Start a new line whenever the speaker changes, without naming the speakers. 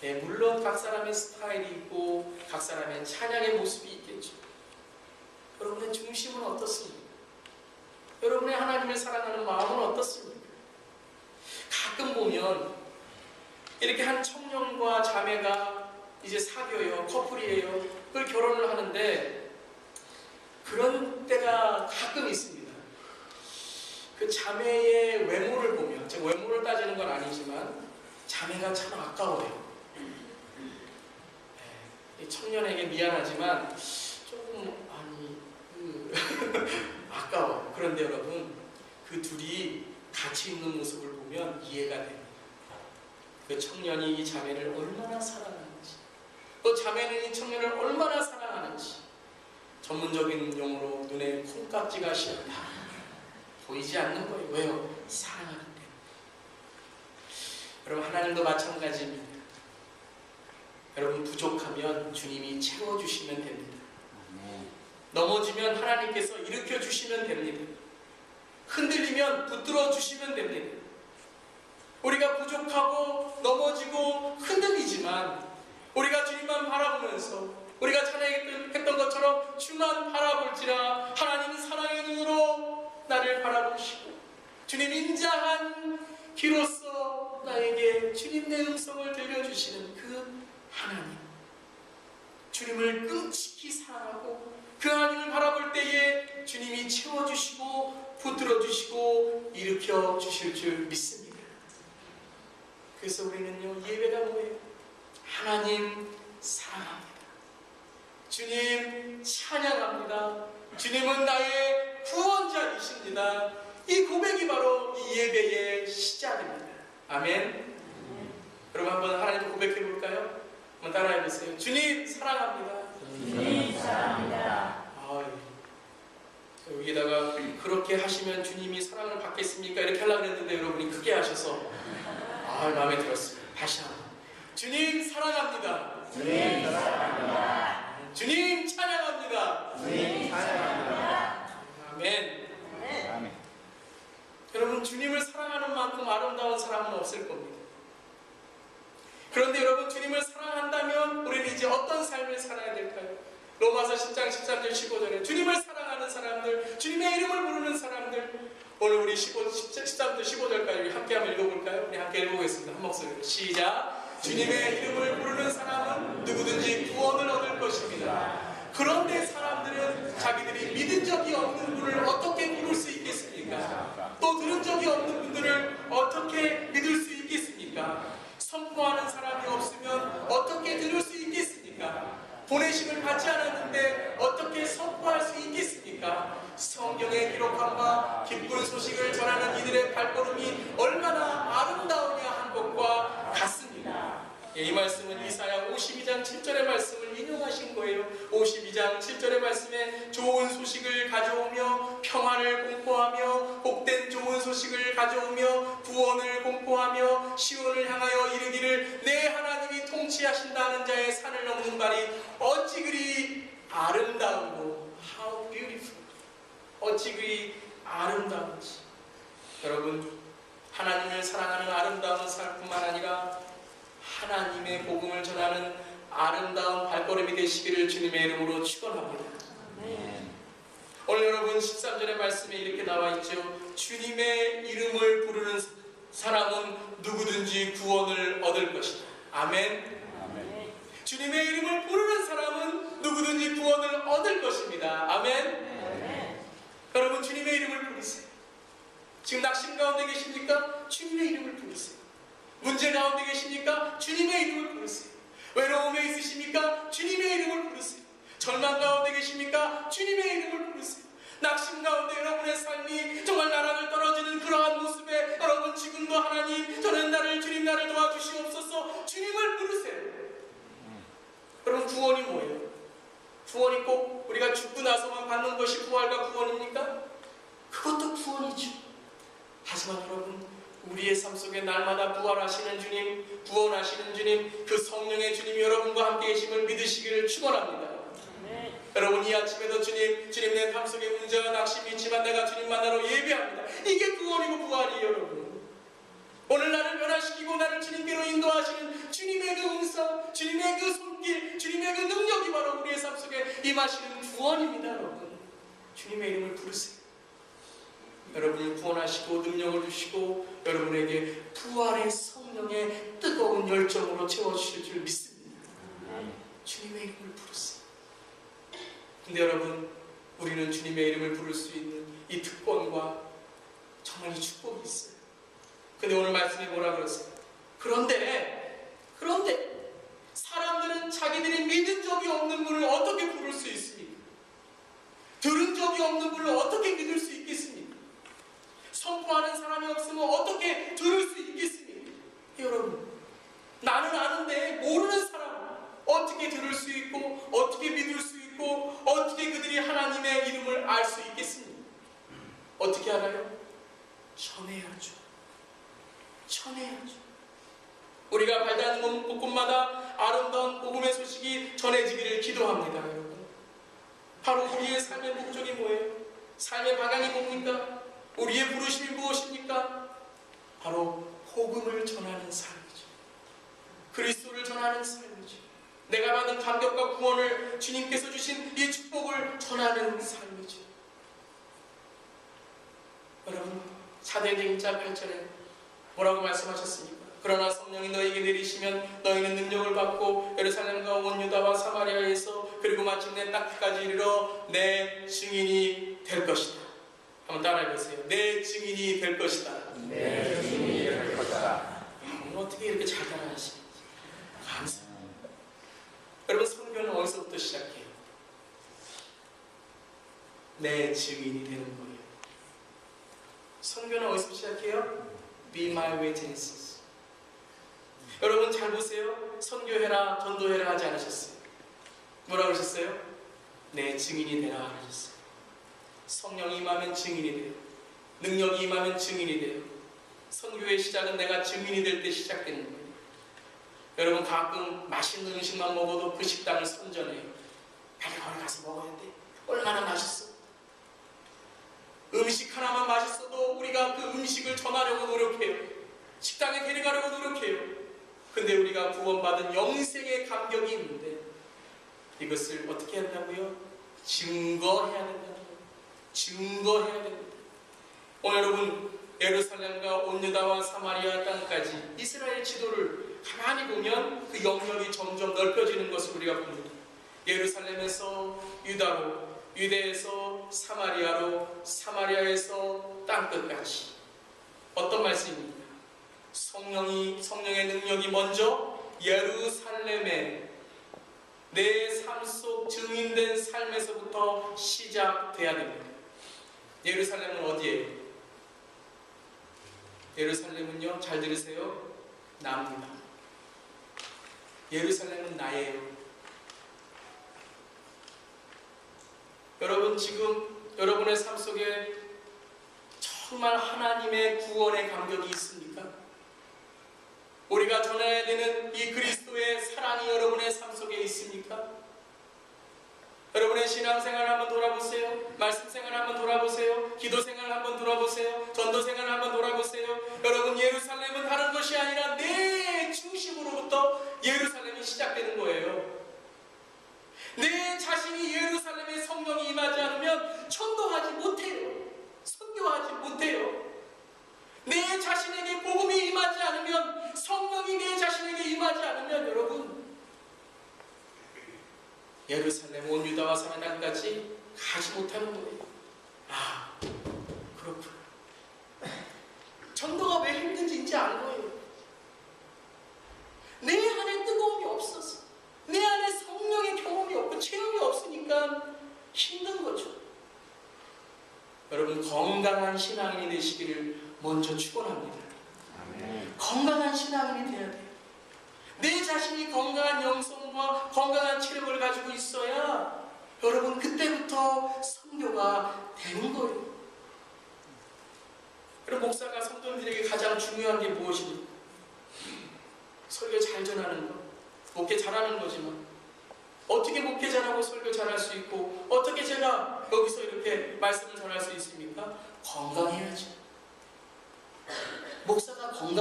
예, 물론 각 사람의 스타일이 있고 각 사람의 찬양의 모습이 있겠죠. 여러분의 중심은 어떻습니까? 여러분의 하나님을 사랑하는 마음은 어떻습니까? 가끔 보면 이렇게 한 청년과 자매가 이제 사귀어요, 커플이에요. 그걸 결혼을 하는데 그런 때가 가끔 있습니다. 그 자매의 외모를 보면, 제가 외모를 따지는 건 아니지만 자매가 참 아까워요. 이 청년에게 미안하지만 조금 아까워. 그런데 여러분, 그 둘이 같이 있는 모습을 보면 이해가 됩니다. 그 청년이 이 자매를 얼마나 사랑하는지, 또 자매는 이 청년을 얼마나 사랑하는지, 전문적인 용어로 눈에 콩깍지가 씌었다. 보이지 않는 거예요. 왜요? 사랑하기 때문에. 여러분, 하나님도 마찬가지입니다. 여러분, 부족하면 주님이 채워주시면 됩니다. 넘어지면 하나님께서 일으켜 주시면 됩니다. 흔들리면 붙들어 주시면 됩니다. 우리가 부족하고 넘어지고 흔들리지만 우리가 주님만 바라보면서 우리가 찬양했던 것처럼 주만 바라볼지라 하나님은 사랑의 눈으로 나를 바라보시고 주님 인자한 귀로써 나에게 주님의 음성을 들려주시는 그 하나님, 주님을 끔찍히 사랑하고 그 하나님을 바라볼 때에 주님이 채워주시고 붙들어주시고 일으켜 주실 줄 믿습니다. 그래서 우리는요, 예배가 뭐예요? 하나님 사랑합니다. 주님 찬양합니다. 주님은 나의 구원자이십니다. 이 고백이 바로 이 예배의 시작입니다. 아멘. 여러분 한번 하나님을 고백해 볼까요? 한번 따라해 보세요. 주님 사랑합니다.
주님 사랑합니다.
여기다가 그렇게 하시면 주님이 사랑을 받겠습니까? 이렇게 하려고 했는데 여러분이 크게 하셔서 마음에 들었습니다. 다시 한번. 주님 사랑합니다.
주님 사랑합니다.
주님 찬양합니다.
주님 찬양합니다.
아멘.
아멘.
여러분, 주님을 사랑하는 만큼 아름다운 사람은 없을 겁니다. 그런데 여러분, 주님을 사랑한다면 우리는 이제 어떤 삶을 살아야 될까요? 로마서 10장 13절 15절에 주님을 사랑하는 사람들, 주님의 이름을 부르는 사람들, 오늘 우리 13절 15절까지 함께 한번 읽어볼까요? 우리 함께 읽어보겠습니다. 한 목소리로 시작. 주님의 이름을 부르는 사람은 누구든지 구원을 얻을 것입니다. 그런데 사람들은 자기들이 믿은 적이 없는 분을 어떻게 부를 수 있겠습니까? 또 들은 적이 없는 분들을 어떻게 믿을 수 있겠습니까? 선포하는 사람이 없으면 어떻게 들을 수 있겠습니까? 보내심을 받지 않았는데 어떻게 선포할 수 있겠습니까? 성경에 기록한 바 기쁜 소식을 전하는 이들의 발걸음이 얼마나 아름다우냐 한 것과 같습니다. 이 말씀은 이사야 52장 7절의 말씀을 인용하신 거예요. 52장 7절의 말씀에 좋은 소식을 가져오며 평화를 공포하며 복된 좋은 소식을 가져오며 구원을 공포하며 시온을 향하여 이르기를 내 하나님이 통치하신다는 자의 산을 넘는 발이 어찌 그리 아름다우고 How beautiful, 어찌 그리 아름다운지. 여러분, 하나님을 사랑하는 아름다운 삶뿐만 아니라 하나님의 복음을 전하는 아름다운 발걸음이 되시기를 주님의 이름으로 축원합니다. 오늘 여러분 13절의 말씀에 이렇게 나와 있죠. 주님의 이름을 부르는 사람은 누구든지 구원을 얻을 것이다. 아멘.
아멘.
주님의 이름을 부르는 사람은 누구든지 구원을 얻을 것입니다. 아멘.
아멘.
여러분, 주님의 이름을 부르세요. 지금 낙심 가운데 계십니까? 주님의 이름을 부르세요. 문제 가운데 계십니까? 주님의 이름을 부르세요. 외로움에 있으십니까? 주님의 이름을 부르세요. 절망 가운데 계십니까? 주님의 이름을 부르세요. 낙심 가운데 여러분의 삶이 정말 나락을 떨어지는 그러한 모습에 여러분, 지금도 하나님, 주님 나를 도와주시옵소서. 주님을 부르세요. 여러분, 구원이 뭐예요? 구원이 꼭 우리가 죽고 나서만 받는 것이 부활과 구원입니까? 그것도 구원이죠. 하지만 여러분, 우리의 삶 속에 날마다 부활하시는 주님, 구원하시는 주님, 그 성령의 주님이 여러분과 함께 계심을 믿으시기를 축원합니다. 여러분, 이 아침에도 주님 내 삶 속에 문제와 낙심이 있지만 내가 주님 만나러 예배합니다. 이게 구원이고 부활이에요. 여러분, 오늘 나를 변화시키고 나를 주님께로 인도하시는 주님의 그 음성, 구원하시는 구원입니다. 여러분, 주님의 이름을 부르세요. 여러분을 구원하시고 능력을 주시고 여러분에게 부활의 성령의 뜨거운 열정으로 채워주실 줄 믿습니다. 주님의 이름을 부르세요. 근데 여러분, 우리는 주님의 이름을 부를 수 있는 이 특권과 정말 이 축복이 있어요. 근데 오늘 말씀에 뭐라 그러세요? 그런데 사람들은 자기들이 믿은 적이 없는 분을 어떻게 부를 수 있습니까? 들은 적이 없는 분을 어떻게 믿을 수 있겠습니까? 선포하는 사람이 없으면 어떻게 들을 수 있겠습니까? 여러분, 나는 아는데 모르는 사람 어떻게 들을 수 있고 어떻게 믿을 수 있고 어떻게 그들이 하나님의 이름을 알 수 있겠습니까? 어떻게 알아요? 전해야죠. 전해야죠. 우리가 발닿는 곳곳마다 아름다운 복음의 소식이 전해지기를 기도합니다. 여러분, 바로 우리의 삶의 목적이 뭐예요? 삶의 방향이 뭡니까? 우리의 부르심이 무엇입니까? 바로 복음을 전하는 삶이죠. 그리스도를 전하는 삶이죠. 내가 받은 감격과 구원을 주님께서 주신 이 축복을 전하는 삶이죠. 여러분, 사도행전 1장 8절에 뭐라고 말씀하셨습니까? 그러나 성령이 너에게 내리시면 너희는 능력을 받고 예루살렘과 온 유다와 사마리아에서 그리고 마침내 땅끝까지 이르러 내 증인이 될 것이다. 한번 따라해보세요. 내 증인이 될 것이다.
내 증인이 될 것이다.
어떻게 이렇게 잘 따라하시는지 감사합니다. 여러분, 선교는 어디서부터 시작해요? 내 증인이 되는 거예요. 선교는 어디서 시작해요? Be my witnesses. 여러분 잘 보세요. 선교해라, 전도해라 하지 않으셨어요? 뭐라고 하셨어요? 내 증인이 되라 하셨어요. 성령이 임하면 증인이 돼요. 능력이 임하면 증인이 돼요. 선교의 시작은 내가 증인이 될 때 시작되는 거예요. 여러분, 가끔 맛있는 음식만 먹어도 그 식당을 선전해요. 빨리 거기 가서 먹어야 돼. 얼마나 맛있어. 음식 하나만 맛있어도 우리가 그 음식을 전하려고 노력해요. 식당에 데려가려고 노력해요. 근데 우리가 구원받은 영생의 감격이 있는데 이것을 어떻게 한다고요? 증거해야 된다는 거예요. 증거해야 됩니다. 오늘 여러분, 예루살렘과 온 유다와 사마리아 땅까지 이스라엘 지도를 가만히 보면 그 영역이 점점 넓혀지는 것을 우리가 봅니다. 예루살렘에서 유다로, 유대에서 사마리아로, 사마리아에서 땅끝까지. 어떤 말씀입니까? 성령의 능력이 먼저 예루살렘에 내 삶 속 증인된 삶에서부터 시작돼야 됩니다. 예루살렘은 어디예요? 예루살렘은요, 잘 들으세요, 나입니다. 예루살렘은 나예요. 여러분, 지금 여러분의 삶 속에 정말 하나님의 구원의 감격이 있습니까? 우리가 전해야 되는 이 그리스도의 사랑이 여러분의 삶 속에 있습니까? 여러분의 신앙생활 한번 돌아보세요. 말씀생활 한번 돌아보세요. 기도생활 한번 돌아보세요. 전도생활 한번 돌아보세요. 여러분, 예루살렘은 다른 것이 아니라 내 중심으로부터 예루살렘이 시작되는 거예요. 내 자신이 예루살렘에 성령이 임하지 않으면 전도하지 못해요. 선교하지 못해요. 내 자신에게 복음이 임하지 않으면, 성령이 내 자신에게 임하지 않으면 여러분, 예루살렘 온 유다와 사마리아까지 가지 못하는 거예요. 아, 그렇구나. 전도가 왜 힘든지 이제 안 거예요. 내 안에 뜨거움이 없어서, 내 안에 성령의 경험이 없고 체험이 없으니까 힘든 거죠. 여러분, 건강한 신앙인이 되시기를 먼저 축원합니다.
아멘.
건강한 신앙인이 돼야 돼요. 내 자신이 건강한 영성과 건강한 체력을 가지고 있어야 여러분, 그때부터 선교가 되는 거예요. 여러분, 목사가 성도들에게 가장 중요한 게 무엇입니까? 설교 잘 전하는 것, 목회 잘하는 거지만 어떻게 목회 잘하고 설교 잘할 수 있고 어떻게 제가 여기서 이렇게 말씀을 전할 수 있습니까? 건강해야죠. 목사가 건강